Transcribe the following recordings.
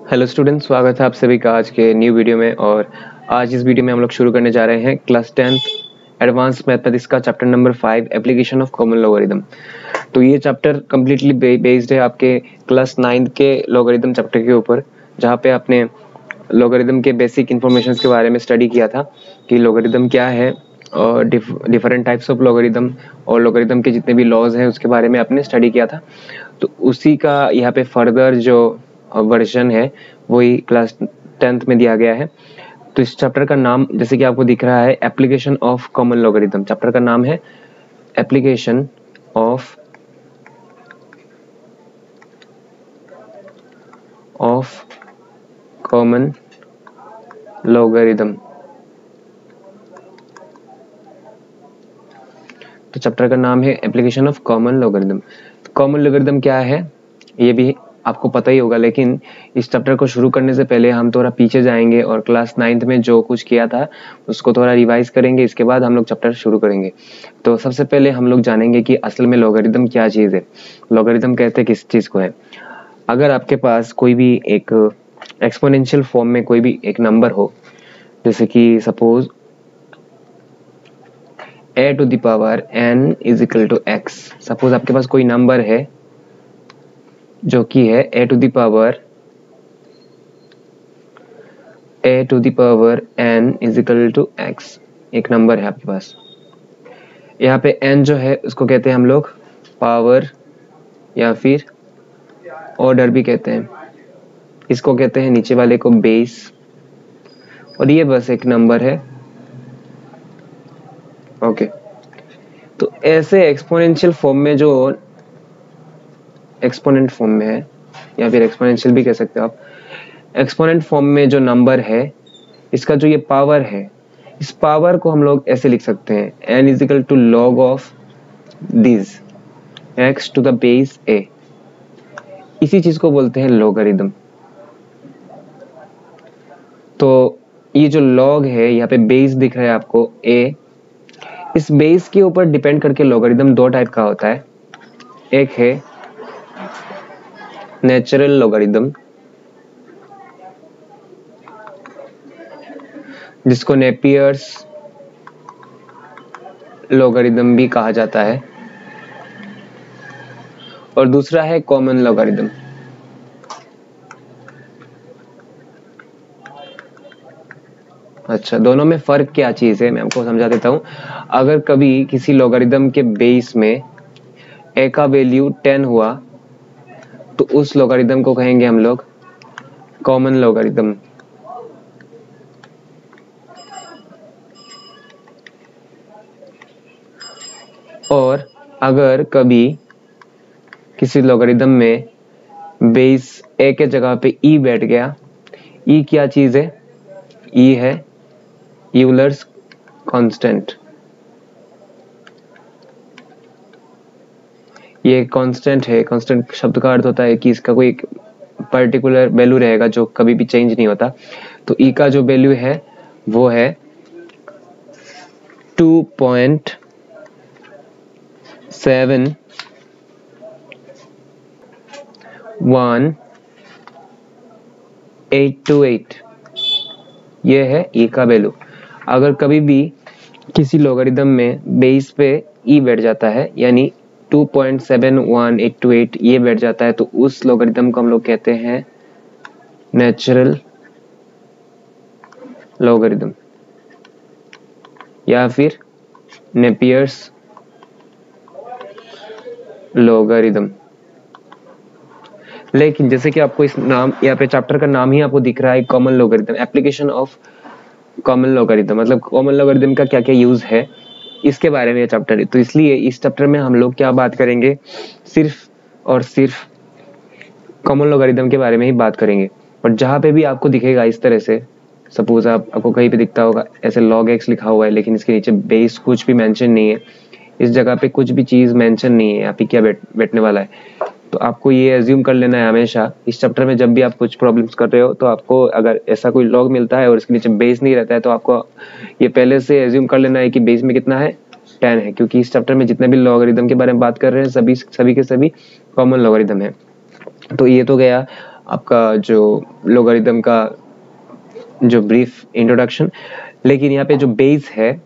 Hello students, स्वागत है आप सभी का आज के न्यू वीडियो में। और आज इस वीडियो में हम लोग शुरू करने जा रहे हैं क्लास 10th एडवांस मैथमेटिक्स का chapter number 5 application of common logarithm. तो ये चैप्टर कम्प्लीटली बेस्ड है आपके क्लास 9th के लॉगरिथम चैप्टर के ऊपर, जहाँ पे आपने लॉगरिथम के बेसिक इन्फॉर्मेशन के बारे में स्टडी किया था कि लॉगरिथम क्या है और डिफरेंट टाइप्स ऑफ लॉगरिथम और लॉगरिथम के जितने भी लॉज हैं उसके बारे में आपने स्टडी किया था। तो उसी का यहाँ पे फर्दर जो वर्जन है वही क्लास 10th में दिया गया है। तो इस चैप्टर का नाम जैसे कि आपको दिख रहा है application of common logarithm. Chapter का नाम है एप्लीकेशन ऑफ कॉमन लॉगरिथम। तो चैप्टर का नाम है application of common logarithm. Common logarithm क्या है ये भी आपको पता ही होगा, लेकिन इस चैप्टर को शुरू करने से पहले हम थोड़ा पीछे जाएंगे और क्लास 9th में जो कुछ किया था उसको थोड़ा रिवाइज करेंगे। इसके बाद हम लोग चैप्टर शुरू करेंगे। तो सबसे पहले हम लोग जानेंगे कि असल में लॉगरिथम क्या चीज़ है। लॉगरिथम कहते हैं किस चीज़ को है। अगर आपके पास कोई भी एक एक्सपोनेंशियल फॉर्म में कोई भी एक नंबर हो, जैसे कि suppose a to the power n is equal to x। Suppose आपके पास कोई नंबर है जो कि है a to the power n is equal to x। एक नंबर है आपके पास। यहाँ पे n जो है उसको कहते हैं हम लोग पावर या फिर ऑर्डर भी कहते हैं। इसको कहते हैं नीचे वाले को बेस, और ये बस एक नंबर है। ओके, तो ऐसे एक्सपोनेंशियल फॉर्म में जो एक्सपोनेंट फॉर्म में है या फिर एक्सपोनेंशियल भी कह सकते हो आप, एक्सपोनेंट फॉर्म में जो नंबर है इसका जो ये पावर है, इस पावर को हम लोग ऐसे लिख सकते हैं n is equal to log of this x to the base a। इसी चीज को बोलते हैं लॉगरिथम। तो ये जो लॉग है यहाँ पे बेस दिख रहा है आपको a, इस बेस के ऊपर डिपेंड करके लॉगरिथम दो टाइप का होता है। एक है नेचुरल लॉगरिथम, जिसको नेपियर्स लॉगरिथम भी कहा जाता है, और दूसरा है कॉमन लॉगरिथम। अच्छा, दोनों में फर्क क्या चीज है मैं आपको समझा देता हूं। अगर कभी किसी लॉगरिथम के बेस में a का वैल्यू 10 हुआ तो उस लॉगरिथम को कहेंगे हम लोग कॉमन लॉगरिथम। और अगर कभी किसी लॉगरिथम में बेस a के जगह पे e बैठ गया, e क्या चीज है? e है यूलर्स कांस्टेंट। ये कांस्टेंट है। कांस्टेंट शब्द का अर्थ होता है कि इसका कोई पर्टिकुलर वैल्यू रहेगा जो कभी भी चेंज नहीं होता। तो e का जो वैल्यू है वो है 2.71828। ये है e का वैल्यू। अगर कभी भी किसी लॉगरिथम में बेस पे e बैठ जाता है, यानी 2.71828 ये बैठ जाता है, तो उस लॉगरिथम को हम लोग कहते हैं नेचुरल लॉगरिथम या फिर नेपियर्स लॉगरिथम। लेकिन जैसे कि आपको इस नाम यहाँ पे चैप्टर का नाम ही आपको दिख रहा है common logarithm, application of common logarithm, मतलब कॉमन लॉगरिथम का क्या क्या यूज है इसके बारे में ये चैप्टर है। तो इसलिए इस चैप्टर में हम लोग क्या बात करेंगे, सिर्फ और सिर्फ कॉमन लॉगरिथम के बारे में ही बात करेंगे। और जहाँ पे भी आपको दिखेगा इस तरह से, सपोज आपको कहीं पे दिखता होगा ऐसे log x लिखा हुआ है लेकिन इसके नीचे बेस कुछ भी मेंशन नहीं है, इस जगह पे कुछ भी चीज मेंशन नहीं है, यहाँ पे क्या बैठने वाला है, तो आपको ये एज्यूम कर लेना है हमेशा इस चैप्टर में जब भी आप कुछ प्रॉब्लम्स कर रहे हो, तो आपको अगर ऐसा कोई लॉग मिलता है और इसके नीचे बेस नहीं रहता है तो आपको ये पहले से एज्यूम कर लेना है कि बेस में कितना है 10 है, क्योंकि इस चैप्टर में जितने भी लॉगरिथम के बारे में बात कर रहे हैं सभी के सभी कॉमन लॉगरिथम है। तो ये तो गया आपका जो लोगारिथम का जो ब्रीफ इंट्रोडक्शन। लेकिन यहाँ पे जो बेस है,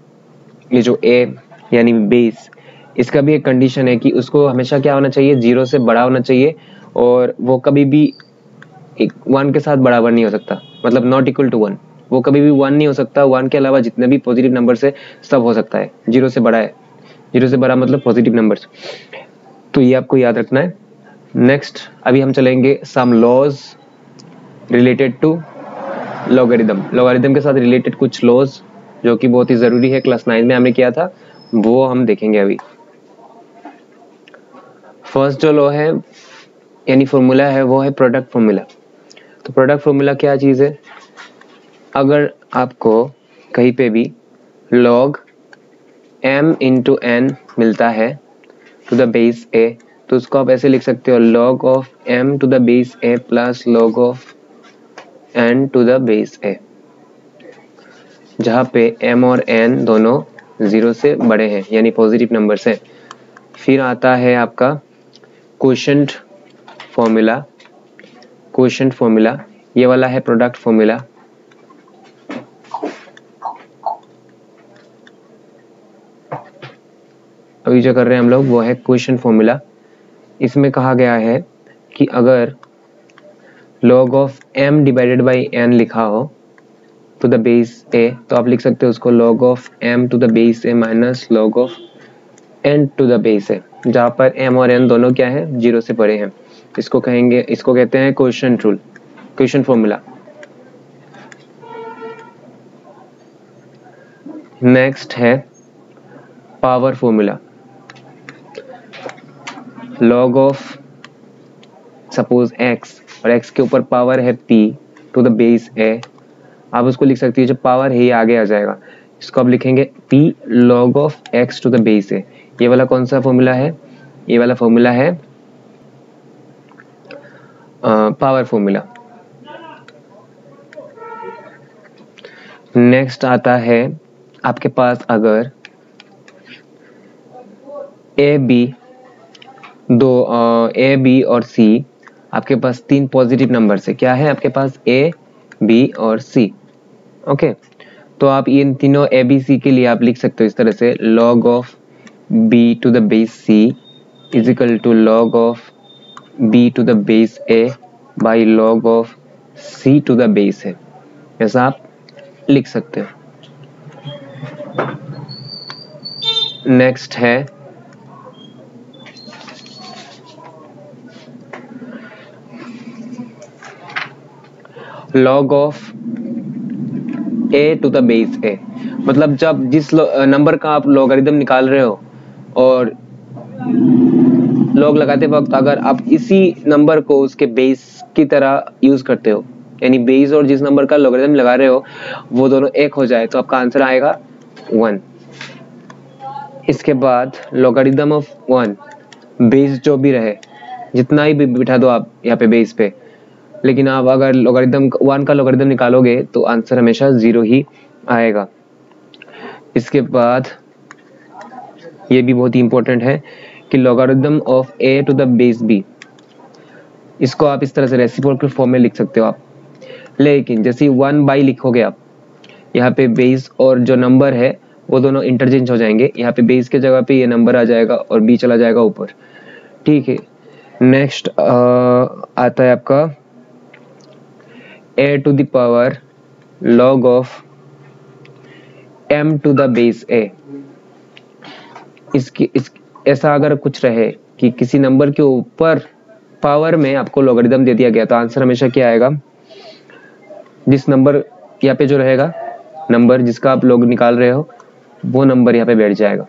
ये जो a यानी बेस, इसका भी एक कंडीशन है कि उसको हमेशा क्या होना चाहिए, 0 से बड़ा होना चाहिए, और वो कभी भी 1 के साथ बराबर नहीं हो सकता, मतलब नॉट इक्वल टू 1। वो कभी भी 1 नहीं हो सकता, 1 के अलावा जितने भी पॉजिटिव नंबर है सब हो सकता है, 0 से बड़ा है, 0 से बड़ा मतलब पॉजिटिव नंबर्स। तो ये आपको याद रखना है। नेक्स्ट अभी हम चलेंगे some laws related to logarithm. Logarithm के साथ रिलेटेड कुछ लॉज जो कि बहुत ही ज़रूरी है, क्लास 9 में हमने किया था, वो हम देखेंगे अभी। फर्स्ट जो लॉ है यानी फॉर्मूला है वो है प्रोडक्ट फॉर्मूला। तो प्रोडक्ट फॉर्मूला क्या चीज़ है, अगर आपको कहीं पे भी log m इंटू n मिलता है टू द बेस a, तो उसको आप ऐसे लिख सकते हो log of m to the base a plus log of n to the base a, जहाँ पे m और n दोनों 0 से बड़े हैं यानी पॉजिटिव नंबर्स हैं। फिर आता है आपका क्वोशंट फॉर्मूला। क्वोशंट फॉर्मूला ये वाला है प्रोडक्ट फॉर्मूला। अभी जो कर रहे हैं हम लोग वो है क्वोशंट फॉर्मूला। इसमें कहा गया है कि अगर log of m divided by n लिखा हो टू द बेस a, तो आप लिख सकते हो उसको log of m to the base a minus log of n to the base a, जहाँ पर m और n दोनों क्या है, 0 से बड़े हैं। इसको कहेंगे, इसको कहते हैं quotient rule, quotient formula. Next है power formula. log of suppose x और x के ऊपर पावर है p to the base a, आप उसको लिख सकते हैं, जो पावर है ये आगे आ जाएगा, इसको आप लिखेंगे p log of x to the base a। ये वाला कौन सा फॉर्मूला है, ये वाला फॉर्मूला है पावर फॉर्मूला। नेक्स्ट आता है आपके पास अगर a b और c, आपके पास 3 पॉजिटिव नंबर है, क्या है आपके पास a b और c, ओके। तो आप इन तीनों a b c के लिए आप लिख सकते हो इस तरह से log of b to the base c is equal to log of b to the base a by log of c to the base a, ऐसा आप लिख सकते हो। नेक्स्ट है log of a to the base a, मतलब जब जिस number का आप लॉगरिथम निकाल रहे हो और लॉग लगाते वक्त अगर आप इसी नंबर को उसके बेस की तरह यूज करते हो, यानी बेस और जिस नंबर का लॉगरिथम लगा रहे हो वो दोनों एक हो जाए, तो आपका आंसर आएगा 1। इसके बाद लॉगरिथम ऑफ 1, बेस जो भी रहे, जितना ही बिठा दो आप यहाँ पे बेस पे, लेकिन आप अगर लॉगरिथम 1 का लॉगरिथम निकालोगे तो आंसर हमेशा 0 ही आएगा। इसके बाद ये भी बहुत ही इंपॉर्टेंट है कि logarithm of a to the base b, इसको आप इस तरह से रेसिप्रोकल फॉर्म में लिख सकते हो आप, लेकिन जैसे 1 बाई लिखोगे आप, यहाँ पे बेस और जो नंबर है वो दोनों इंटरचेंज हो जाएंगे, यहाँ पे बेस के जगह पे ये नंबर आ जाएगा और b चला जाएगा ऊपर, ठीक है। नेक्स्ट आता है आपका a to the power log of m to the base a। ऐसा अगर कुछ रहे कि किसी नंबर के ऊपर पावर में आपको लॉगरिथम दे दिया गया, तो आंसर हमेशा क्या आएगा, जिस नंबर यहाँ पे जो रहेगा, नंबर जिसका आप लोग निकाल रहे हो वो नंबर यहाँ पे बैठ जाएगा।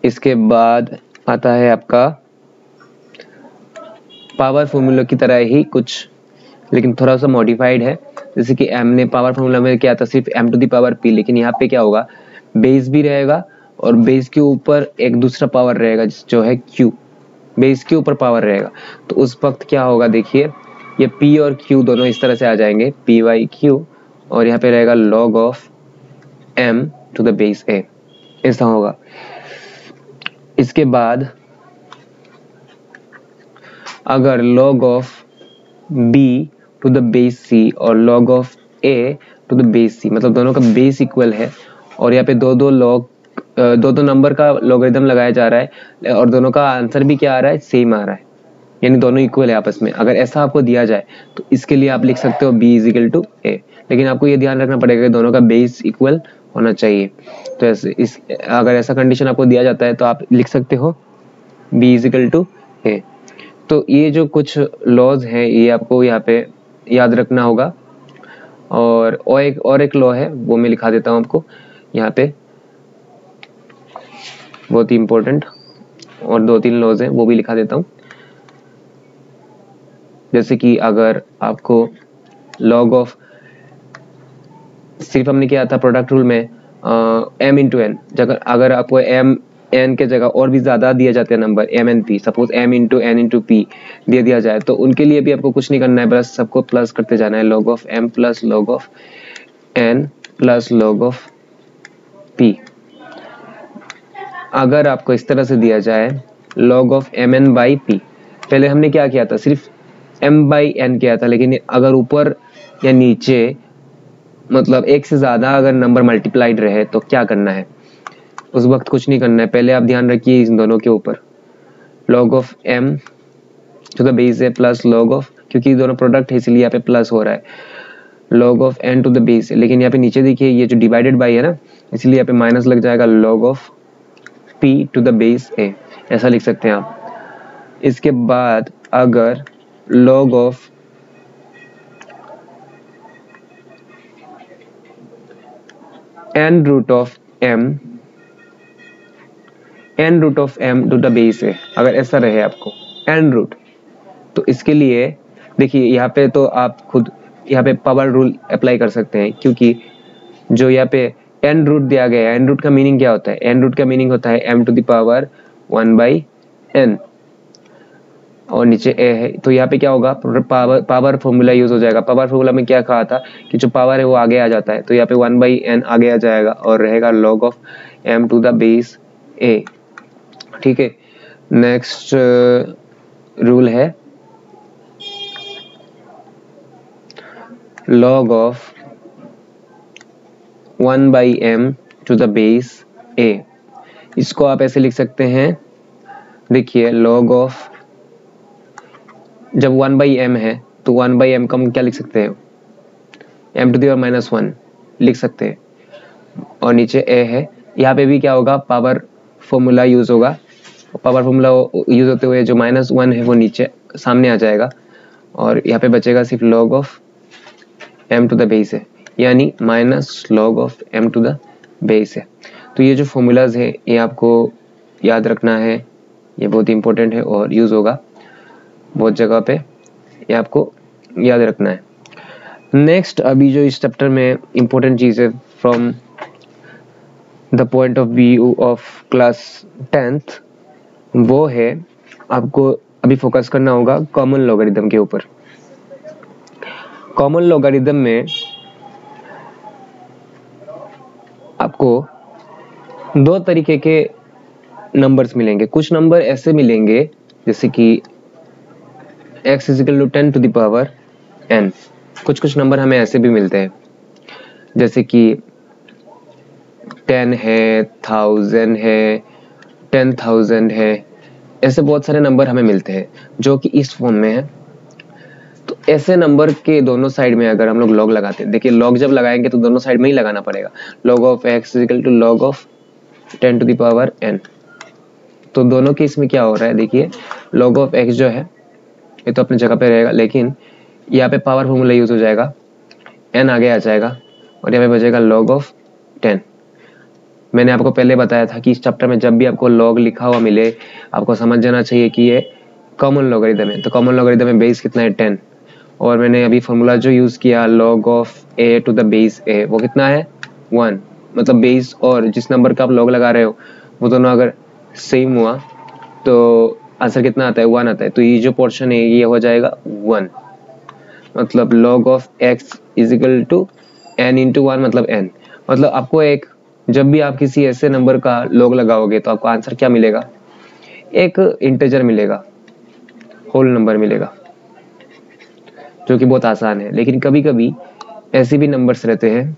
इसके बाद आता है आपका पावर फॉर्मूला की तरह ही कुछ, लेकिन थोड़ा सा मॉडिफाइड है। जैसे कि m ने पावर फॉर्मूला में क्या था, सिर्फ m to the power p, लेकिन यहाँ पे क्या होगा, बेस भी रहेगा और बेस के ऊपर एक दूसरा पावर रहेगा जो है q, बेस के ऊपर पावर रहेगा। तो उस वक्त क्या होगा, देखिए ये p और q दोनों इस तरह से आ जाएंगे, p बाई q, और यहाँ पे रहेगा log of m to the base a, ऐसा होगा। इसके बाद अगर log of b to the base c और log of a to the base c, मतलब दोनों का बेस इक्वल है और यहाँ पे दो नंबर का लॉगरिथम लगाया जा रहा है और दोनों का आंसर भी क्या आ रहा है, सेम आ रहा है, यानी दोनों इक्वल है आपस में। अगर ऐसा आपको दिया जाए तो इसके लिए आप लिख सकते हो b is equal to a, लेकिन आपको ये ध्यान रखना पड़ेगा कि दोनों का बेस इक्वल होना चाहिए। तो ऐसे अगर ऐसा कंडीशन आपको दिया जाता है तो आप लिख सकते हो b is equal to a। तो ये जो कुछ लॉज हैं ये आपको यहाँ पे याद रखना होगा। और एक लॉ है वो मैं लिखा देता हूँ आपको यहाँ पे, बहुत ही इंपॉर्टेंट, और 2-3 लॉज हैं वो भी लिखा देता हूँ। जैसे कि अगर आपको log ऑफ, सिर्फ हमने किया था प्रोडक्ट रूल में m इंटू एन, अगर आपको m n के जगह और भी ज़्यादा दिए जाते हैं number m n p, suppose m into n into p दे दिया जाए तो उनके लिए भी आपको कुछ नहीं करना है, बस सबको प्लस करते जाना है, log of m plus log of n plus log of p। अगर आपको इस तरह से दिया जाए log of mn by p, पहले हमने क्या किया था, सिर्फ m बाई n किया था, लेकिन अगर ऊपर या नीचे मतलब एक से ज़्यादा अगर नंबर मल्टीप्लाइड रहे तो क्या करना है, उस वक्त कुछ नहीं करना है। पहले आप ध्यान रखिए इन दोनों के ऊपर, log of m to the base है प्लस log ऑफ, क्योंकि दोनों प्रोडक्ट है इसलिए यहाँ पे प्लस हो रहा है, log of n to the base है, लेकिन यहाँ पे नीचे देखिए ये जो डिवाइडेड बाई है ना, इसलिए यहाँ पे माइनस लग जाएगा, log of p to the base a, ऐसा लिख सकते हैं आप। इसके बाद अगर log of n root of m to the base है, अगर ऐसा रहे आपको n रूट, तो इसके लिए देखिए यहाँ पे तो आप खुद यहाँ पे पावर रूल अप्लाई कर सकते हैं, क्योंकि जो यहाँ पे n रूट दिया गया है, n रूट का मीनिंग क्या होता है, n रूट का मीनिंग होता है m to the power 1/n और नीचे a है, तो यहाँ पे क्या होगा, पावर फॉर्मूला यूज हो जाएगा। पावर फॉर्मूला में क्या कहा था कि जो पावर है वो आगे आ जाता है, तो यहाँ पे 1/n आगे आ जाएगा और रहेगा log of m to the base a। ठीक है, नेक्स्ट रूल है log of 1/m to the base a। इसको आप ऐसे लिख सकते हैं, देखिए log ऑफ, जब 1/m है तो 1/m का हम क्या लिख सकते हैं, m टू द पावर -1 लिख सकते हैं, और नीचे a है, यहाँ पे भी क्या होगा, पावर फॉर्मूला यूज होगा, पावर फॉर्मूला यूज होते हुए जो -1 है वो नीचे सामने आ जाएगा और यहाँ पे बचेगा सिर्फ log of m to the base है, यानी minus log of m to the base है। तो ये जो फॉर्मूलाज है ये आपको याद रखना है, ये बहुत इंपॉर्टेंट है और यूज होगा बहुत जगह पे, ये आपको याद रखना है। नेक्स्ट अभी जो इस चैप्टर में इंपॉर्टेंट चीज़ है from the point of view of class 10th, वो है आपको अभी फोकस करना होगा कॉमन लॉगरिथम के ऊपर। कॉमन लॉगरिथम में आपको 2 तरीके के नंबर्स मिलेंगे। कुछ नंबर ऐसे मिलेंगे जैसे कि x is equal to 10 to the power n, कुछ नंबर हमें ऐसे भी मिलते हैं जैसे कि 10 है, 1000 है, 10,000 है, ऐसे बहुत सारे नंबर हमें मिलते हैं जो कि इस फॉर्म में है। तो ऐसे नंबर के दोनों साइड में अगर हम लोग लॉग लगाते हैं, देखिए लॉग जब लगाएंगे तो दोनों साइड में ही लगाना पड़ेगा, log of x is equal to log of 10 to the power n। तो दोनों केस में क्या हो रहा है, देखिए log ऑफ x जो है ये तो अपनी जगह पे रहेगा, लेकिन यहाँ पे पावर फॉर्मूला यूज हो जाएगा, n आगे आ जाएगा और यहाँ पे बचेगा log ऑफ 10। मैंने आपको पहले बताया था कि इस चैप्टर में जब भी आपको log लिखा हुआ मिले आपको समझ जाना चाहिए कि ये कॉमन लॉगरिथम है। तो कॉमन लॉगरिथम में बेस कितना है, 10, और मैंने अभी फॉर्मूला जो यूज़ किया log of a to the base a, वो कितना है 1, मतलब बेस और जिस नंबर का आप log लगा रहे हो वो दोनों अगर सेम हुआ तो आंसर कितना आता है, 1 आता है। तो ये जो पोर्शन है ये हो जाएगा 1, मतलब log of x is equal to n into 1 मतलब n। मतलब आपको एक, जब भी आप किसी ऐसे नंबर का log लगाओगे तो आपको आंसर क्या मिलेगा, एक इंटीजर मिलेगा, होल नंबर मिलेगा। जो कि बहुत आसान है। लेकिन कभी कभी ऐसे भी नंबर्स रहते हैं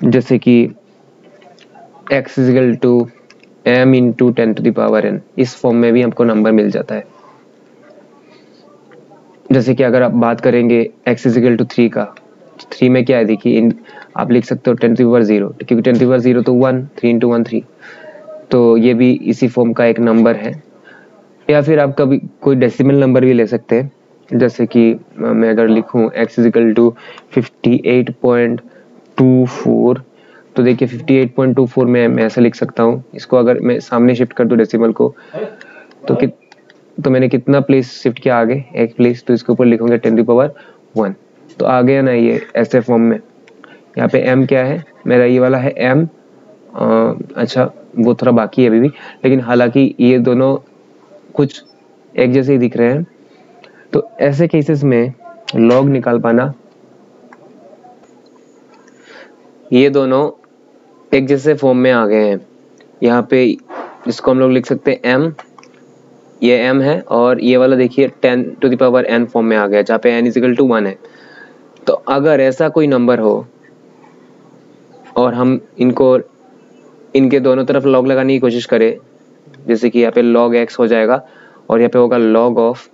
जैसे कि x is equal to m into 10⁻n, इस फॉर्म में भी हमको नंबर मिल जाता है। जैसे कि अगर आप बात करेंगे x इजिकल टू 3 का, 3 में क्या है देखिए, आप लिख सकते हो 10⁻0, क्योंकि 10⁻0 तो 1, 3 इंटू 1 3, तो ये भी इसी फॉर्म का एक नंबर है। या फिर आप कभी कोई डेसिमल नंबर भी ले सकते हैं, जैसे कि मैं अगर लिखूं x इजिकल टू 58.24, तो देखिए 58.24 में मैं ऐसा लिख सकता हूँ। इसको अगर मैं सामने शिफ्ट कर दूं डेसिमल को, तो मैंने कितना प्लेस शिफ्ट किया आगे, एक प्लेस, तो इसके ऊपर लिखूंगा 10⁻1, तो आ गया ना ये ऐसे फॉर्म में। यहाँ पे m क्या है मेरा, ये वाला है m, अच्छा वो थोड़ा बाकी है अभी भी, लेकिन हालांकि ये दोनों कुछ एक जैसे ही दिख रहे हैं। तो ऐसे केसेस में लॉग निकाल पाना, ये दोनों एक जैसे फॉर्म में आ गए हैं। यहाँ पे इसको हम लोग लिख सकते हैं m, ये m है, और ये वाला देखिए 10⁻n फॉर्म में आ गया, जहाँ पे n इजिकल टू 1 है। तो अगर ऐसा कोई नंबर हो और हम इनके दोनों तरफ लॉग लगाने की कोशिश करें, जैसे कि यहाँ पे log x हो जाएगा और यहाँ पे होगा log of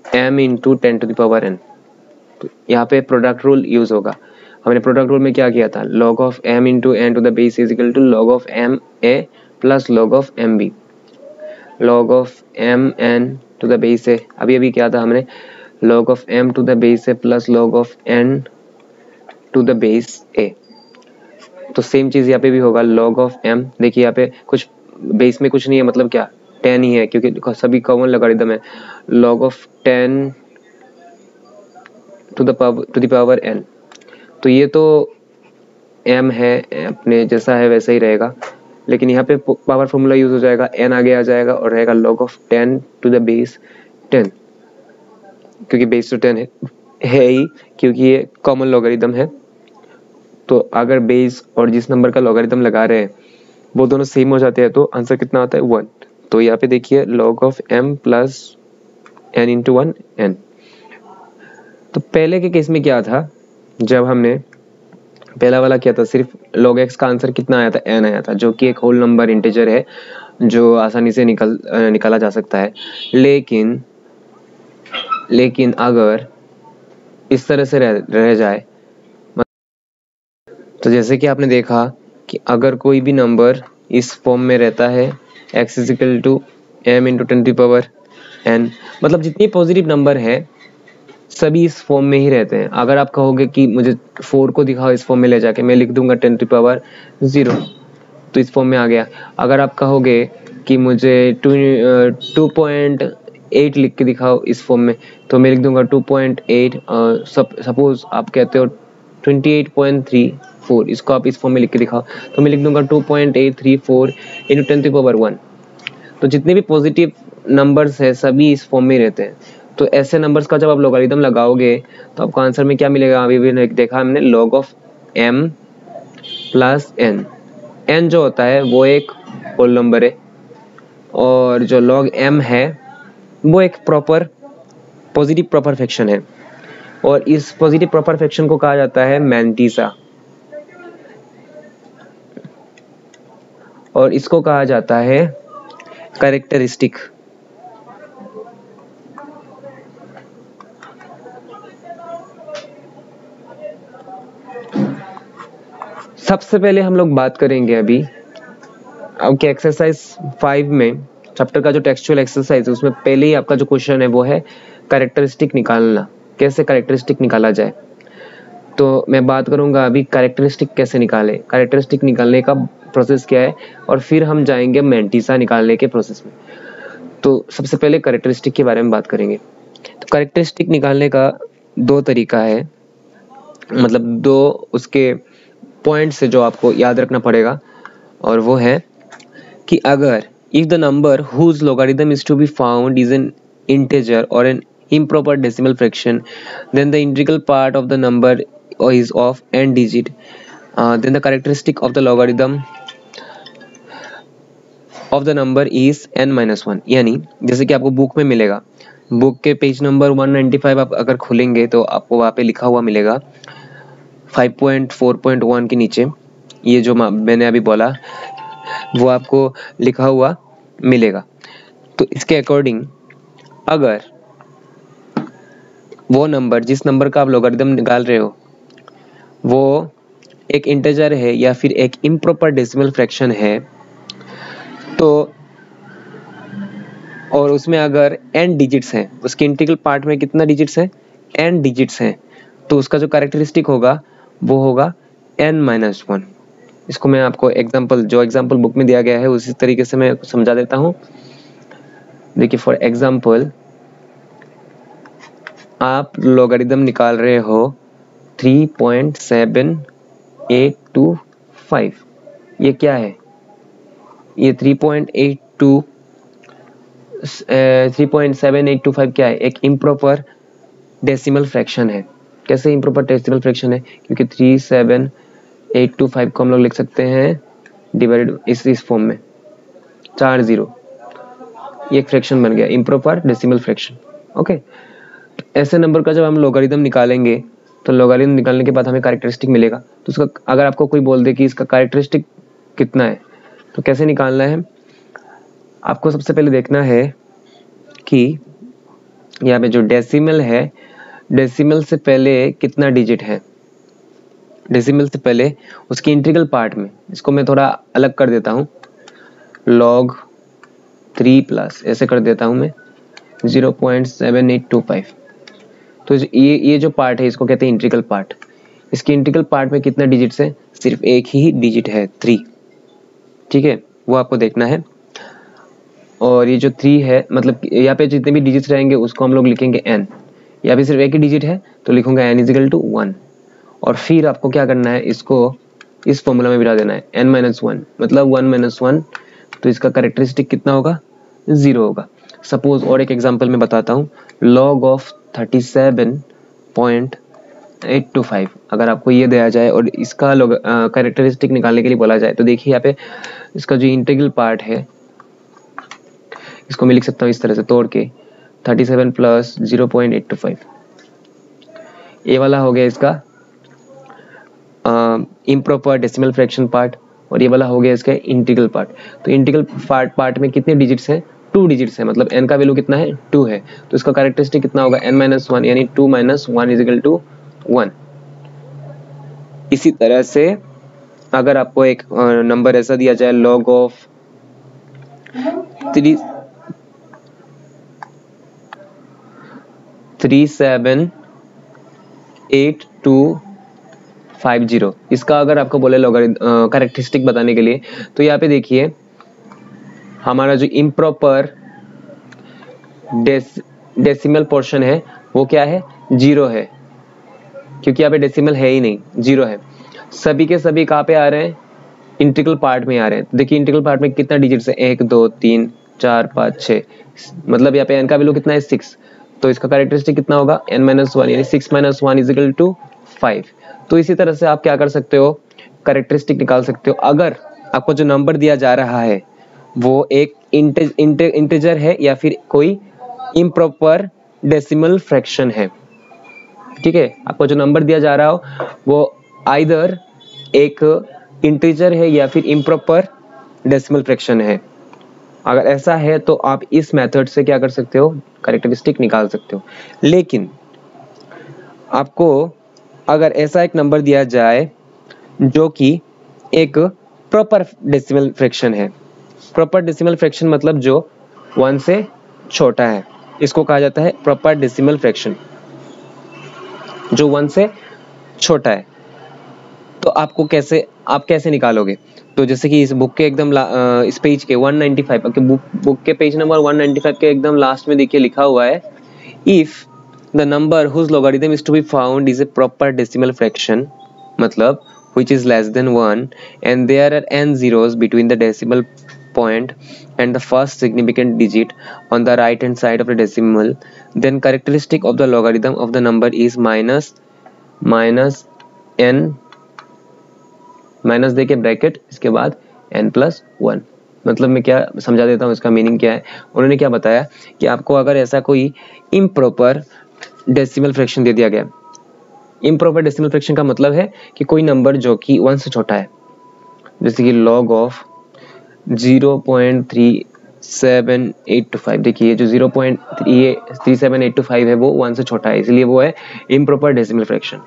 m into 10⁻n, तो यहाँ पे प्रोडक्ट रूल यूज होगा। हमने प्रोडक्ट रूल में क्या किया था, log of m into n to the base is equal to log of m a plus log of m b, log of m n to the base a, अभी क्या था हमने, log of m to the base a plus log of n to the base a। तो same चीज यहाँ पे भी होगा, log ऑफ m, देखिए यहाँ पे कुछ बेस में कुछ नहीं है, मतलब क्या 10 ही है, क्योंकि सभी कॉमन लॉगरिथम है, log of 10 to the power n, तो ये तो m है अपने जैसा है वैसा ही रहेगा, लेकिन यहाँ पे पावर फॉर्मूला यूज हो जाएगा, n आगे आ जाएगा और रहेगा log of 10 to the base 10, क्योंकि बेस तो 10 है ही, क्योंकि ये कॉमन लॉगरिथम है। तो अगर बेस और जिस नंबर का लॉगरिथम लगा रहे हैं वो दोनों सेम हो जाते हैं, तो आंसर कितना आता है 1। तो यहाँ पे देखिए log of m plus n into 1 n। तो पहले के केस में क्या था, जब हमने पहला वाला किया था, सिर्फ log x का आंसर कितना आया था, n आया था, जो कि एक होल नंबर इंटीजर है जो आसानी से निकाला जा सकता है। लेकिन अगर इस तरह से रह जाए, तो जैसे कि आपने देखा कि अगर कोई भी नंबर इस फॉर्म में रहता है x is equal to m into 10⁻n, मतलब जितनी पॉजिटिव नंबर है सभी इस फॉर्म में ही रहते हैं। अगर आप कहोगे कि मुझे 4 को दिखाओ इस फॉर्म में ले जाके, मैं लिख दूंगा 10⁻0, तो इस फॉर्म में आ गया। अगर आप कहोगे कि मुझे 2.8 लिख के दिखाओ इस फॉर्म में, तो मैं लिख दूंगा 2.8, सपोज आप कहते हो 28.34, इसको आप इस फॉर्म में लिख के दिखाओ, तो मैं लिख दूंगा 2.834 इंटू 10⁻1। तो जितने भी पॉजिटिव नंबर्स है सभी इस फॉर्म में रहते हैं। तो ऐसे नंबर्स का जब आप लॉगरिथम लगाओगे तो आपको आंसर में क्या मिलेगा, अभी भी देखा हमने, log of m plus n। n जो होता है वो एक होल नंबर है, और जो log m है वो एक पॉजिटिव प्रॉपर फ्रैक्शन है, और इस पॉजिटिव प्रॉपर फ्रैक्शन को कहा जाता है मैंटीसा, और इसको कहा जाता है कैरेक्टरिस्टिक। सबसे पहले हम लोग बात करेंगे अभी अब कि एक्सरसाइज 5 में, चैप्टर का जो टेक्सचुअल एक्सरसाइज है उसमें पहले ही आपका जो क्वेश्चन है वो है कैरेक्टरिस्टिक निकालना, कैसे कैरेक्टरिस्टिक निकाला जाए। तो मैं बात करूंगा अभी कैरेक्टरिस्टिक कैसे निकाले, कैरेक्टरिस्टिक निकालने का प्रोसेस क्या है, और फिर हम जाएंगे मैंटीसा निकालने के प्रोसेस में। तो सबसे पहले कैरेक्टरिस्टिक के बारे में बात करेंगे। तो कैरेक्टरिस्टिक निकालने का दो तरीका है, मतलब दो उसके पॉइंट्स है जो आपको याद रखना पड़ेगा, और वो है कि अगर if the number whose logarithm is to be found is an integer or an improper decimal fraction, then the integral part of the number is of n digit, then the characteristic of the logarithm of the number is n-1। यानी जैसे कि आपको book में मिलेगा book के page number 195 आप अगर खोलेंगे तो आपको वहाँ पे लिखा हुआ मिलेगा 5.4.1 के नीचे ये जो मैंने अभी बोला वो आपको लिखा हुआ मिलेगा। तो इसके अकॉर्डिंग अगर वो नंबर जिस नंबर का आप लॉगरिथम निकाल रहे हो वो एक इंटीजर है या फिर एक इम्प्रॉपर डेसिमल फ्रैक्शन है तो और उसमें अगर n डिजिट्स हैं, उसके इंटीग्रल पार्ट में कितना डिजिट्स है, n डिजिट्स हैं, तो उसका जो कैरेक्टरिस्टिक होगा वो होगा n-1। इसको मैं आपको जो एग्जांपल बुक में दिया गया है उसी तरीके से मैं समझा देता हूँ। देखिए फॉर एग्जांपल आप लॉगरिथम निकाल रहे हो 3.7825। ये क्या है, ये 3.7825 क्या है, एक इम्प्रॉपर डेसिमल फ्रैक्शन है। कैसे इम्प्रॉपर डेसिमल फ्रैक्शन है, क्योंकि 37825 को हम लोग लिख सकते हैं डिवाइडेड इस फॉर्म में 4 0, ये एक फ्रैक्शन बन गया इम्प्रॉपर डेसिमल फ्रैक्शन। ओके, ऐसे नंबर का जब हम लॉगरिथम निकालेंगे तो लॉगरिथम निकालने के बाद हमें कैरेक्टरिस्टिक मिलेगा। तो उसका अगर आपको कोई बोल दे कि इसका कैरेक्टरिस्टिक कितना है तो कैसे निकालना है, आपको सबसे पहले देखना है कि यहाँ पे जो डेसिमल है, डेसिमल से पहले कितना डिजिट है, डेसिमल से पहले उसकी इंटीग्रल पार्ट में, इसको मैं थोड़ा अलग कर देता हूँ, log 3 प्लस ऐसे कर देता हूँ मैं 0.7825। तो ये जो पार्ट है इसको कहते हैं इंटीग्रल पार्ट। इसकी इंटीग्रल पार्ट में कितना डिजिट्स है, सिर्फ एक ही डिजिट है 3, ठीक है, वो आपको देखना है। और ये जो 3 है मतलब यहाँ पे जितने भी डिजिट्स रहेंगे उसको हम लोग लिखेंगे n, यहाँ पे सिर्फ एक ही डिजिट है तो लिखूंगा n इज इक्वल टू 1। और फिर आपको क्या करना है, इसको इस फॉर्मूला में बिठा देना है n-1 मतलब 1-1, तो इसका कैरेक्टरिस्टिक कितना होगा, 0 होगा। सपोज और एक एग्जांपल में बताता हूँ, log ऑफ 37.825 अगर आपको ये दिया जाए और इसका कैरेक्टरिस्टिक निकालने के लिए बोला जाए तो देखिए यहाँ पे इसका जो इंटीग्रल पार्ट है इसको मैं लिख सकता हूँ इस तरह से तोड़ के 37 प्लस 0.825, ये वाला हो गया इसका इम्प्रॉपर डेसिमल फ्रैक्शन पार्ट और ये वाला हो गया इसका इंटीग्रल पार्ट। तो इंटीग्रल पार्ट में कितने डिजिट्स हैं, 2 डिजिट्स हैं, मतलब n का वैल्यू कितना है, 2 है, तो इसका कैरेक्टरिस्टिक कितना होगा n-1 यानी 2 - 1 इज इक्वल टू 1। इसी तरह से अगर आपको एक नंबर ऐसा दिया जाए log ऑफ 378250, इसका अगर आपको बोले लॉगरिथम कैरेक्टरिस्टिक बताने के लिए तो यहाँ पे देखिए हमारा जो इम्प्रॉपर डेसिमल पोर्शन है वो क्या है, 0 है, क्योंकि यहाँ पे डेसिमल है ही नहीं, 0 है। सभी के सभी कहाँ पे आ रहे हैं, इंटीग्रल पार्ट में आ रहे हैं। देखिए इंटीग्रल पार्ट में कितना डिजिट्स है, 1 2 3 4 5 6, मतलब यहाँ पे n का वैल्यू कितना है, 6, तो इसका कैरेक्टरिस्टिक कितना होगा n-1 यानी 6 - 1 इज इक्वल टू 5। तो इसी तरह से आप क्या कर सकते हो, कैरेक्टरिस्टिक निकाल सकते हो। अगर आपको जो नंबर दिया जा रहा है वो एक इंटीजर है या फिर कोई इम्प्रॉपर डेसिमल फ्रैक्शन है, ठीक है, आपको जो नंबर दिया जा रहा हो वो आइदर एक इंटीजर है या फिर इम्प्रॉपर डेसिमल फ्रैक्शन है। अगर ऐसा है तो आप इस मेथड से क्या कर सकते हो, कैरेक्टरिस्टिक निकाल सकते हो। लेकिन आपको अगर ऐसा एक नंबर दिया जाए जो कि एक प्रॉपर डेसिमल फ्रैक्शन है, प्रॉपर डेसिमल फ्रैक्शन मतलब जो 1 से छोटा है, इसको कहा जाता है प्रॉपर डेसिमल फ्रैक्शन, जो 1 से छोटा है। तो आपको कैसे निकालोगे, तो जैसे कि इस बुक के एकदम इस पेज के 195 के बुक के पेज नंबर 195 के एकदम लास्ट में देखिए लिखा हुआ है, if the number whose logarithm is to be found is a proper decimal fraction, मतलब which is less than 1 and there are n zeros between the decimal point and the first significant digit on the right hand side of the decimal, then characteristic of the logarithm of the number is minus n minus देके bracket, इसके बाद n+1 मतलब मैं क्या समझा देता हूँ, इसका मीनिंग क्या है। उन्होंने क्या बताया कि आपको अगर ऐसा कोई इम्प्रॉपर डेसिमल फ्रैक्शन दे दिया गया, इम्प्रॉपर डेसिमल फ्रैक्शन का मतलब है कि कोई नंबर जो कि 1 से छोटा है, जैसे कि log ऑफ 0.37825, देखिए जो 0.37825 है वो 1 से छोटा है, इसलिए वो है इम्प्रॉपर डेसिमल फ्रैक्शन।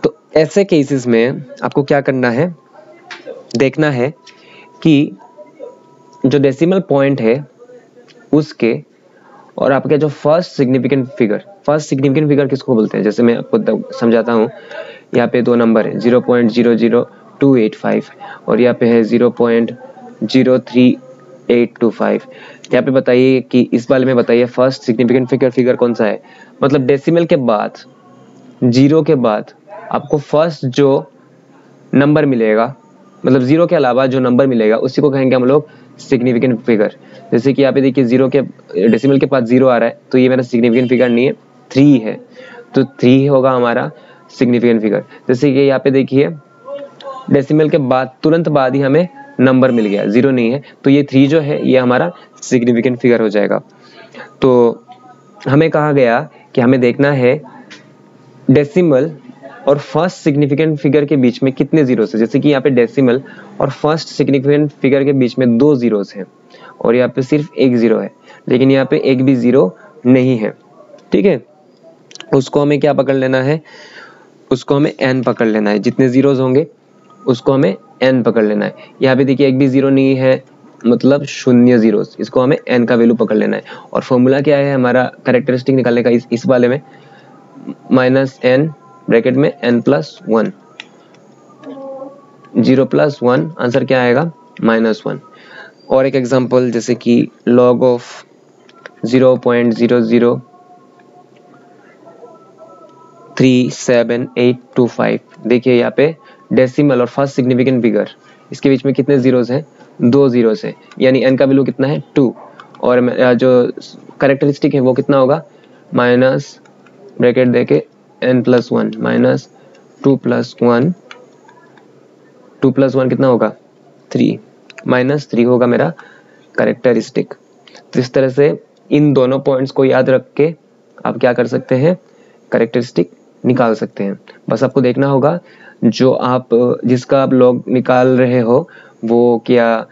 तो ऐसे केसेस में आपको क्या करना है, देखना है कि जो डेसिमल पॉइंट है उसके और आपका जो फर्स्ट सिग्निफिकेंट फिगर किसको बोलते हैं, जैसे मैं आपको समझाता हूँ। यहाँ पे दो नंबर है 0.00285 और यहाँ पे है 0.03825। यहाँ पे बताइए कि इस वाले में बताइए फर्स्ट सिग्निफिकेंट फिगर कौन सा है। मतलब डेसिमल के बाद, जीरो के बाद आपको फर्स्ट जो नंबर मिलेगा, मतलब जीरो के अलावा जो नंबर मिलेगा उसी को कहेंगे हम लोग सिग्निफिकेंट फिगर। जैसे कि यहाँ पे देखिए जीरो के डेसिमल के पास जीरो आ रहा है, तो ये मेरा सिग्निफिकेंट फिगर नहीं है, 3 है, तो 3 होगा हमारा सिग्निफिकेंट फिगर। जैसे कि यहाँ पे देखिए डेसिमल के बाद तुरंत बाद ही हमें नंबर मिल गया, जीरो नहीं है, तो ये 3 जो है ये हमारा सिग्निफिकेंट फिगर हो जाएगा। तो हमें कहा गया कि हमें देखना है डेसिमल और फर्स्ट सिग्निफिकेंट फिगर के बीच में कितने जीरोस है। जैसे कि यहाँ पे डेसिमल और फर्स्ट सिग्निफिकेंट फिगर के बीच में 2 जीरोस हैं और यहाँ पे सिर्फ 1 जीरो है, लेकिन यहाँ पे एक भी जीरो नहीं है, ठीक है। उसको हमें क्या पकड़ लेना है, उसको हमें n पकड़ लेना है, जितने जीरोस होंगे उसको हमें n पकड़ लेना है। यहाँ पे देखिए एक भी जीरो नहीं है, मतलब 0 जीरोस, इसको हमें n का वैल्यू पकड़ लेना है। और फॉर्मूला क्या है हमारा कैरेक्टरिस्टिक निकालने का इस वाले में, -n ब्रैकेट में n+1, 0+1, आंसर क्या आएगा -1। और एक एग्जांपल जैसे कि log ऑफ 0.0037825, देखिए यहाँ पे डेसिमल और फर्स्ट सिग्निफिकेंट फिगर, इसके बीच में कितने जीरोस हैं, 2 जीरोस है, यानी n का वैल्यू कितना है 2, और जो कैरेक्टरिस्टिक है वो कितना होगा, माइनस ब्रैकेट देके n+1 -2+1, 2+1 कितना होगा 3, -3 होगा मेरा कैरेक्टरिस्टिक। तो इस तरह से इन दोनों पॉइंट्स को याद रख के आप क्या कर सकते हैं, कैरेक्टरिस्टिक निकाल सकते हैं। बस आपको देखना होगा जो आप जिसका आप लॉग निकाल रहे हो वो क्या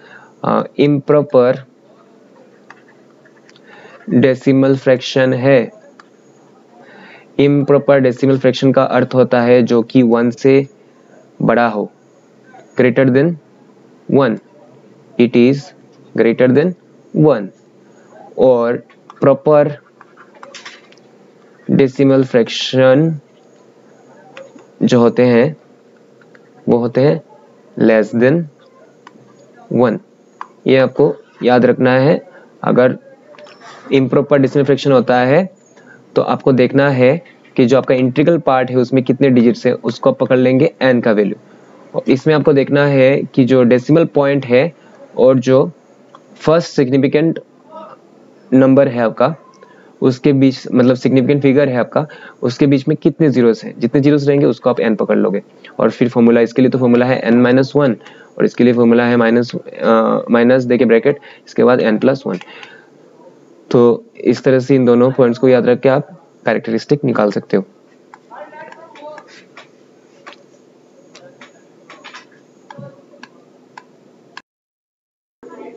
इम्प्रॉपर डेसिमल फ्रैक्शन है। इम्प्रॉपर डेसिमल फ्रैक्शन का अर्थ होता है जो कि 1 से बड़ा हो, greater than 1, it is greater than 1। और प्रॉपर डेसिमल फ्रैक्शन जो होते हैं वो होते हैं लेस देन 1। ये आपको याद रखना है। अगर इम्प्रॉपर डेसिमल फ्रैक्शन होता है तो आपको देखना है कि जो आपका इंटीग्रल पार्ट है उसमें कितने डिजिट्स है, उसको आप पकड़ लेंगे n का वैल्यू। और इसमें आपको देखना है कि जो डेसिमल पॉइंट है और जो फर्स्ट सिग्निफिकेंट नंबर है आपका उसके बीच, मतलब सिग्निफिकेंट फिगर है आपका, उसके बीच में कितने जीरोस हैं, जितने जीरोस रहेंगे उसको आप n पकड़ लोगे। और फिर फॉर्मूला, इसके लिए तो फॉर्मूला है n-1 और इसके लिए फॉर्मूला है माइनस देके ब्रैकेट, इसके बाद n+1। तो इस तरह से इन दोनों पॉइंट्स को याद रख के आप कैरेक्टरिस्टिक निकाल सकते हो।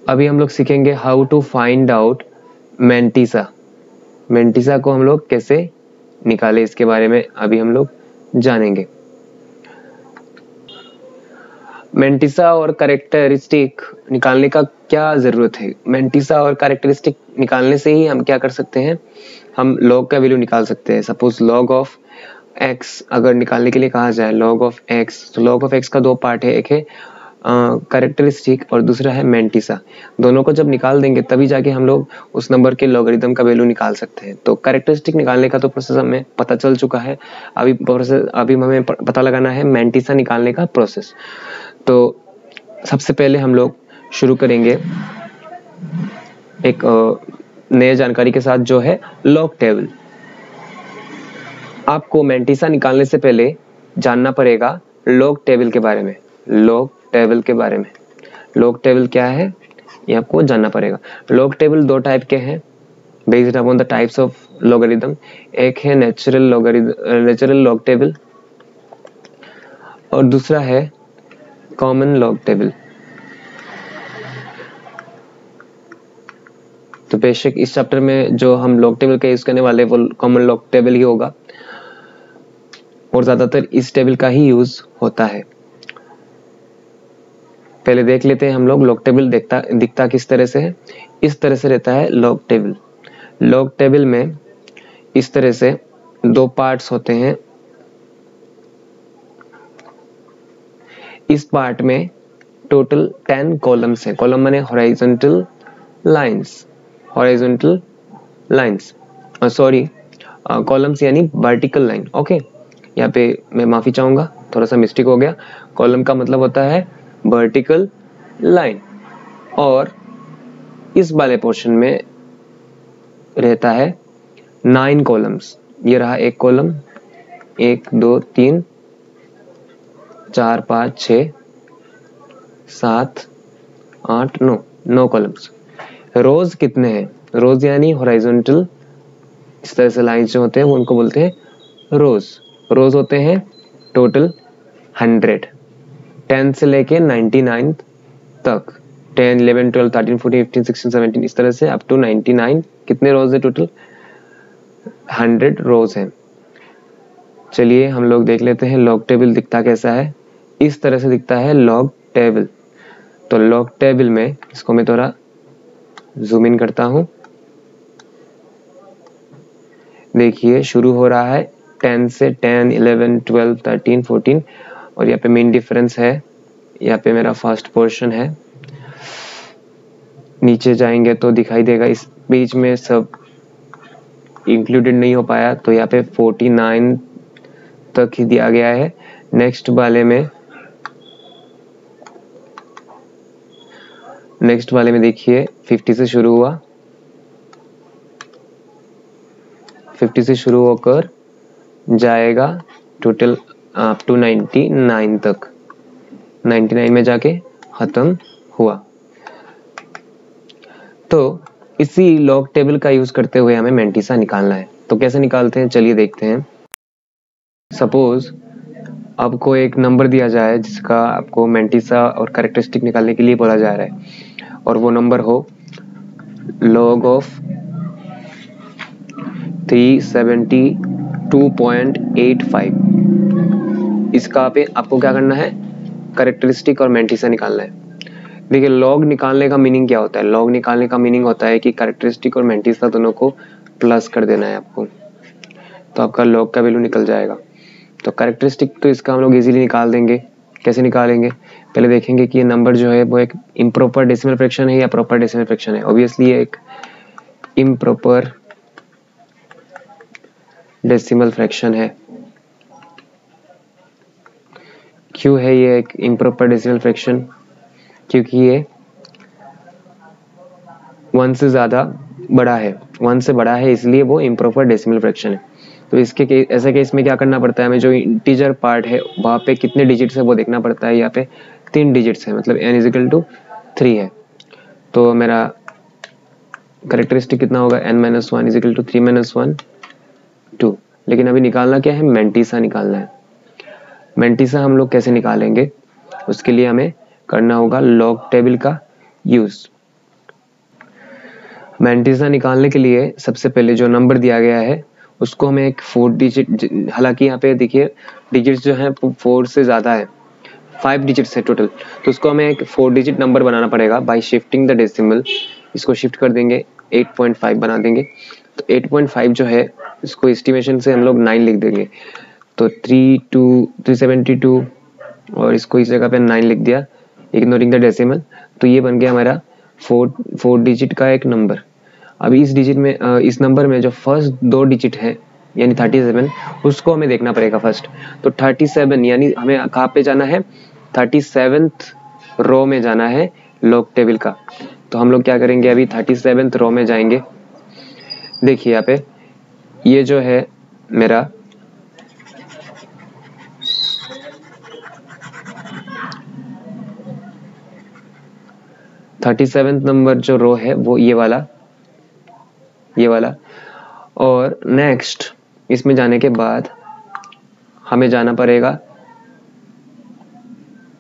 अभी हम लोग सीखेंगे how to find out mantissa. Mantissa को हम लोग कैसे निकाले इसके बारे में अभी हम लोग जानेंगे। मैंटिसा और कैरेक्टरिस्टिक निकालने का क्या जरूरत है। मैंटिसा और कैरेक्टरिस्टिक निकालने से ही हम क्या कर सकते हैं, हम लॉग का वैल्यू निकाल सकते हैं। सपोज लॉग ऑफ x अगर निकालने के लिए कहा जाए, लॉग ऑफ x, तो लॉग ऑफ x का दो पार्ट है, एक है कैरेक्टरिस्टिक और दूसरा है मैंटिसा। दोनों को जब निकाल देंगे तभी जाके हम लोग उस नंबर के लॉगरिथम का वैल्यू निकाल सकते हैं। तो कैरेक्टरिस्टिक निकालने का तो प्रोसेस हमें पता चल चुका है, अभी हमें पता लगाना है मैंटिसा निकालने का प्रोसेस। तो सबसे पहले हम लोग शुरू करेंगे एक नए जानकारी के साथ जो है लॉग टेबल। आपको मैंटिसा निकालने से पहले जानना पड़ेगा लॉग टेबल के बारे में। लॉग टेबल के बारे में, लॉग टेबल क्या है ये आपको जानना पड़ेगा। लॉग टेबल दो टाइप के हैं based upon the types of logarithm. एक है नेचुरल लॉग टेबल और दूसरा है कॉमन लॉग टेबल। तो बेशक इस चैप्टर में जो हम लॉग टेबल का यूज करने वाले वो कॉमन लॉग टेबल ही होगा और ज्यादातर इस टेबल का ही यूज होता है। पहले देख लेते हैं हम लोग लॉग टेबल दिखता किस तरह से है। इस तरह से रहता है लॉग टेबल। लॉग टेबल में इस तरह से दो पार्ट्स होते हैं। इस पार्ट में टोटल 10 कॉलम्स हैं। कॉलम माने horizontal lines, horizontal lines, sorry columns यानी वर्टिकल लाइन। ओके, यहाँ पे मैं माफी चाहूंगा, थोड़ा सा मिस्टेक हो गया। कॉलम का मतलब होता है वर्टिकल लाइन और इस वाले पोर्शन में रहता है 9 कॉलम्स। ये रहा एक कॉलम, 1 2 3 4 5 6 7 8 9 कॉलम्स। रोज कितने हैं? रोज यानी हॉरिजॉन्टल इस तरह से लाइंस जो होते हैं वो उनको बोलते हैं रोज। रोज होते हैं टोटल 100, 10 से लेके 99 तक। 10 11 12 13 14 15 16 17 इस तरह से अप टू 99 कितने रोज है टोटल? 100 रोज हैं। चलिए हम लोग देख लेते हैं लॉग टेबल दिखता कैसा है। इस तरह से दिखता है लॉग टेबल। तो लॉग टेबल में इसको मैं थोड़ा जूम इन करता हूं। देखिए शुरू हो रहा है 10 से 10 11 12 13 14 और यहाँ पे मेन डिफरेंस है। यहाँ पे मेरा फर्स्ट पोर्शन है। नीचे जाएंगे तो दिखाई देगा इस बीच में सब इंक्लूडेड नहीं हो पाया, तो यहाँ पे 49 तक ही दिया गया है। नेक्स्ट वाले में देखिए 50 से शुरू हुआ, 50 से शुरू होकर जाएगा टोटल अप टू 99 तक। 99 में जाके खत्म हुआ। तो इसी लॉग टेबल का यूज करते हुए हमें मेंटिसा निकालना है। तो कैसे निकालते हैं चलिए देखते हैं। सपोज आपको एक नंबर दिया जाए जिसका आपको मेंटिसा और कैरेक्टरिस्टिक निकालने के लिए बोला जा रहा है और वो नंबर हो log ऑफ 372.85। इसका पे आपको क्या करना है? कैरेक्टरिस्टिक और मेंटिसा निकालना है। देखिए लॉग निकालने का मीनिंग क्या होता है? लॉग निकालने का मीनिंग होता है कि कैरेक्टरिस्टिक और मेंटिसा दोनों को प्लस कर देना है आपको, तो आपका लॉग का वैल्यू निकल जाएगा। तो कैरेक्टरिस्टिक तो इसका हम लोग इजीली निकाल देंगे। कैसे निकालेंगे? पहले देखेंगे कि ये नंबर जो है वो एक इम्प्रॉपर डेसिमल फ्रैक्शन है या प्रॉपर डेसिमल फ्रैक्शन है। ऑब्वियसली ये एक इम्प्रॉपर डेसिमल फ्रैक्शन है। क्यों है ये एक इम्प्रॉपर डेसिमल फ्रैक्शन? क्योंकि ये 1 से ज़्यादा बड़ा है, 1 से बड़ा है, इसलिए वो इम्प्रॉपर डेसिमल फ्रैक्शन है। तो इसके ऐसे केस में क्या करना पड़ता है हमें? जो इंटीजर पार्ट है वहाँ पे कितने डिजिट्स है वो देखना पड़ता है। यहाँ पे 3 डिजिट्स है, मतलब n = 3 है। तो मेरा कैरेक्टरिस्टिक कितना होगा? n - 1 = 3 - 1 2। लेकिन अभी निकालना क्या है? मेंटिसा निकालना है। मेंटिसा हम लोग कैसे निकालेंगे? उसके लिए हमें करना होगा लॉग टेबल का यूज। मेंटिसा निकालने के लिए सबसे पहले जो नंबर दिया गया है उसको हमें एक 4 डिजिट, हालांकि यहाँ पे देखिए डिजिट्स जो है 4 से ज़्यादा है, 5 डिजिट्स है टोटल, तो उसको हमें एक 4 डिजिट नंबर बनाना पड़ेगा बाय शिफ्टिंग द डेसिमल। इसको शिफ्ट कर देंगे, 8.5 बना देंगे। तो 8.5 जो है इसको एस्टिमेशन से हम लोग 9 लिख देंगे। तो 372 और इसको इस जगह पे 9 लिख दिया इग्नोरिंग द डेसिमल। तो ये बन गया हमारा 4 डिजिट का एक नंबर। अब इस डिजिट में इस नंबर में जो फर्स्ट 2 डिजिट है यानी 37 उसको हमें देखना पड़ेगा फर्स्ट। तो 37 यानी हमें कहाँ पे जाना है? 37th रो में जाना है लॉग टेबल का। तो हम लोग क्या करेंगे? अभी 37th रो में जाएंगे। देखिए यहाँ पे ये जो है मेरा 37 नंबर जो रो है वो ये वाला और नेक्स्ट इसमें जाने के बाद हमें जाना पड़ेगा,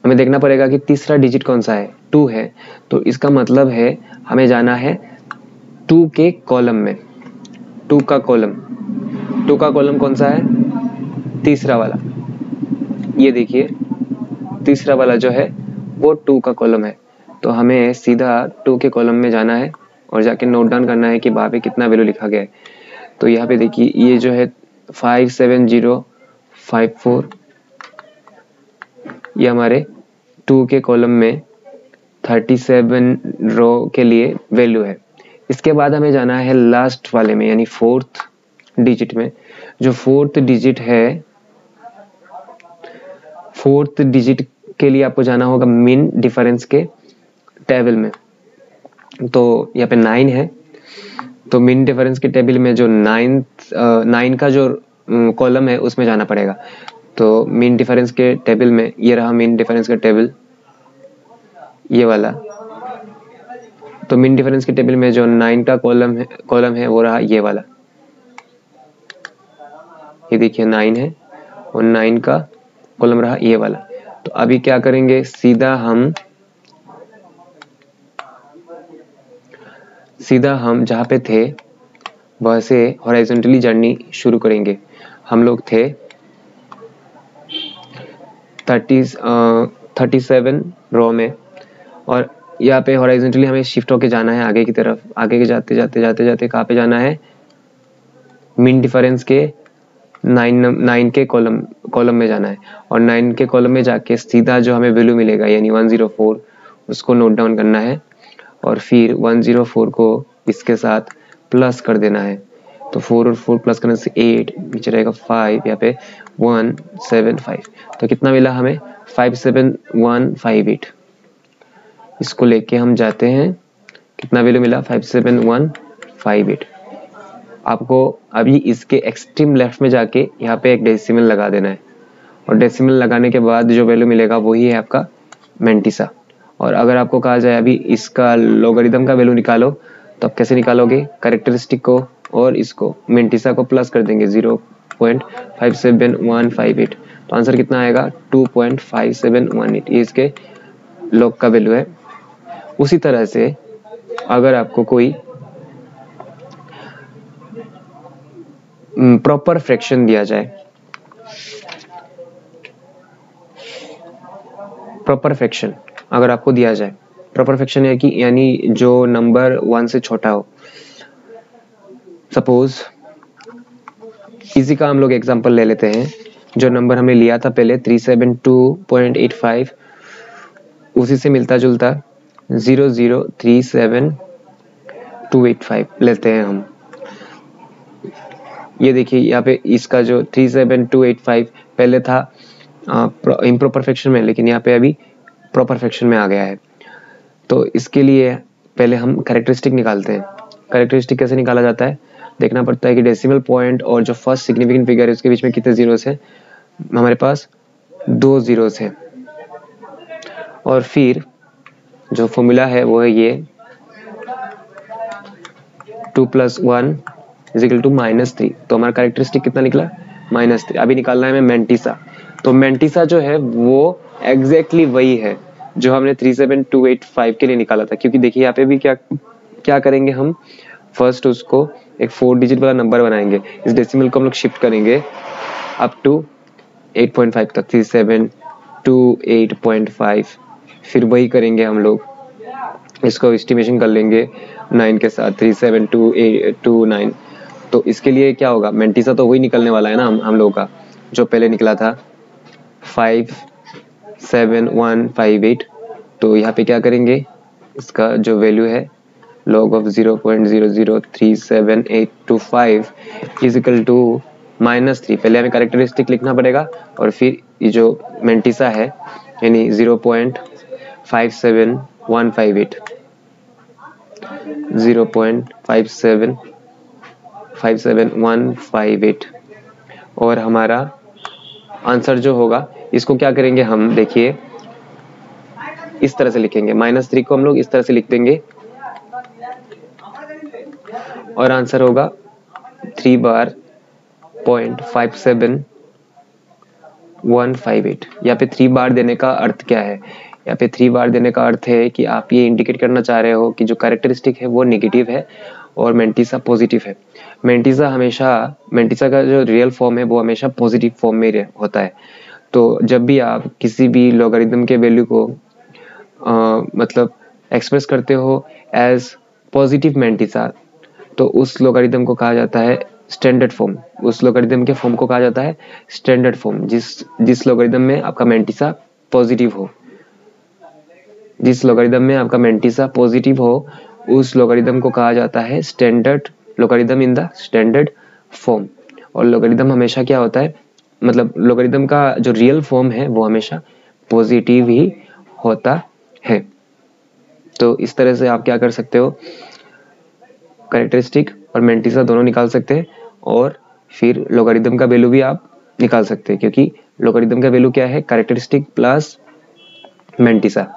हमें देखना पड़ेगा कि तीसरा डिजिट कौन सा है, 2 है। तो इसका मतलब है हमें जाना है 2 के कॉलम में। 2 का कॉलम कौन सा है, तीसरा वाला। ये देखिए तीसरा वाला जो है वो 2 का कॉलम है। तो हमें सीधा 2 के कॉलम में जाना है और जाके नोट डाउन करना है कि वहाँ पे कितना वैल्यू लिखा गया है। तो यहाँ पे देखिए ये जो है 57054, ये हमारे 2 के कॉलम में 37 रो के लिए वैल्यू है। इसके बाद हमें जाना है लास्ट वाले में यानी 4th डिजिट में। जो 4th डिजिट है, 4th डिजिट के लिए आपको जाना होगा मीन डिफरेंस के टेबल में। तो यहाँ पे 9 है, तो मीन डिफरेंस के टेबल में जो 9 का जो कॉलम है उसमें जाना पड़ेगा। तो मीन डिफरेंस के टेबल में ये रहा मीन डिफरेंस का टेबल, ये वाला। तो मीन डिफरेंस के टेबल में जो 9 का कॉलम है वो रहा ये वाला। ये देखिए 9 है और 9 का कॉलम रहा ये वाला। तो अभी क्या करेंगे, सीधा हम जहाँ पे थे वहाँ से हॉरिजॉन्टली जर्नी शुरू करेंगे। हम लोग थे 37 रो में और यहाँ पे हॉरिजॉन्टली हमें शिफ्ट होके जाना है आगे की तरफ। आगे के जाते कहाँ पे जाना है, मीन डिफरेंस के 9 के कॉलम में जाना है। और 9 के कॉलम में जाके सीधा जो हमें वैल्यू मिलेगा यानी 104 उसको नोट डाउन करना है और फिर 104 को इसके साथ प्लस कर देना है। तो 4 और 4 प्लस करने से 8, नीचे रहेगा 5, यहाँ पे 175। तो कितना मिला हमें, 57158। इसको लेके हम जाते हैं, कितना वैल्यू मिला, 57158। आपको अभी इसके एक्सट्रीम लेफ्ट में जाके यहाँ पे एक डेसिमल लगा देना है और डेसिमल लगाने के बाद जो वैल्यू मिलेगा वही है आपका मेंटिसा। और अगर आपको कहा जाए अभी इसका लॉगरिथम का वैल्यू निकालो तो आप कैसे निकालोगे, कैरेक्टरिस्टिक को और इसको मेंटिसा को प्लस कर देंगे 0.57158। तो आंसर कितना आएगा, 2.5718। ये इसके लॉग का वैल्यू है। उसी तरह से अगर आपको कोई प्रॉपर फ्रैक्शन दिया जाए, प्रॉपर फ्रैक्शन अगर आपको दिया जाए, प्रॉपर फ्रैक्शन है कि यानी जो नंबर 1 से छोटा हो। सपोज इसी का हम लोग एग्जांपल ले लेते हैं। जो नंबर हमने लिया था पहले 372.85, उसी से मिलता जुलता 0037285 लेते हैं हम। ये देखिए यहाँ पे इसका जो 37285 पहले था इम्प्रॉपर फ्रैक्शन में, लेकिन यहाँ पे अभी प्रॉपर फ्रैक्शन में आ गया है। तो इसके लिए पहले हम कैरेक्टरिस्टिक निकालते हैं। कैरेक्टरिस्टिक कैसे निकाला जाता है, देखना पड़ता है कि डेसिमल पॉइंट और जो फर्स्ट सिग्निफिकेंट फिगर है उसके बीच में कितने जीरोस हैं। हमारे पास 2 जीरोस हैं और फिर जो फॉर्मूला है वो है ये 2 + 1 = -3। तो हमारा कैरेक्टरिस्टिक कितना निकला, -3। अभी निकालना है हमें मेंटिसा। तो मेंटिसा जो है वो एग्जैक्टली वही है जो हमने 37285 के लिए निकाला था। क्योंकि देखिए यहाँ पे भी क्या करेंगे, हम फर्स्ट उसको एक 4 डिजिट वाला नंबर बनाएंगे। इस डेसिमल को हम लोग शिफ्ट करेंगे अप टू 8.5 तक, 3728.5। फिर वही करेंगे हम लोग, इसको एस्टिमेशन कर लेंगे 9 के साथ 37229। तो इसके लिए क्या होगा, मेंटिसा तो वही निकलने वाला है ना हम लोगों का जो पहले निकला था 57158। तो यहाँ पे क्या करेंगे, इसका जो वैल्यू है log of 0.0037825 = -3। पहले हमें कैरेक्टरिस्टिक लिखना पड़ेगा और फिर ये जो मेंटिसा है यानी 0.57158 0.57158 और हमारा आंसर जो होगा, इसको क्या करेंगे हम, देखिए इस तरह से लिखेंगे, -3 को हम लोग इस तरह से लिख देंगे और आंसर होगा 3 बार 0.57158। यहाँ पे 3 बार देने का अर्थ क्या है? यहाँ पे 3 बार देने का अर्थ है कि आप ये इंडिकेट करना चाह रहे हो कि जो कैरेक्टरिस्टिक है वो नेगेटिव है और मेंटिसा पॉजिटिव है। मेंटिसा का जो रियल फॉर्म है वो हमेशा पॉजिटिव फॉर्म में होता है। तो जब भी आप किसी भी लॉगरिथम के वैल्यू को मतलब एक्सप्रेस करते हो एज पॉजिटिव मेंटिसा, तो उस लॉगरिथम को कहा जाता है स्टैंडर्ड फॉर्म। उस लॉगरिथम के फॉर्म को कहा जाता है स्टैंडर्ड फॉर्म। जिस लॉगरिथम में आपका मेंटिसा पॉजिटिव हो, जिस लॉगरिथम में आपका मेंटिसा पॉजिटिव हो, उस लॉगरिथम को कहा जाता है standard logarithm in the standard form. और लॉगरिथम हमेशा क्या होता है, मतलब लॉगरिथम का जो रियल फॉर्म है वो हमेशा पॉजिटिव ही होता है। तो इस तरह से आप क्या कर सकते हो, कैरेक्टरिस्टिक और मेंटिसा दोनों निकाल सकते हैं और फिर लॉगरिथम का वैल्यू भी आप निकाल सकते हैं, क्योंकि लॉगरिथम का वैल्यू क्या है, कैरेक्टरिस्टिक प्लस मेंटिसा।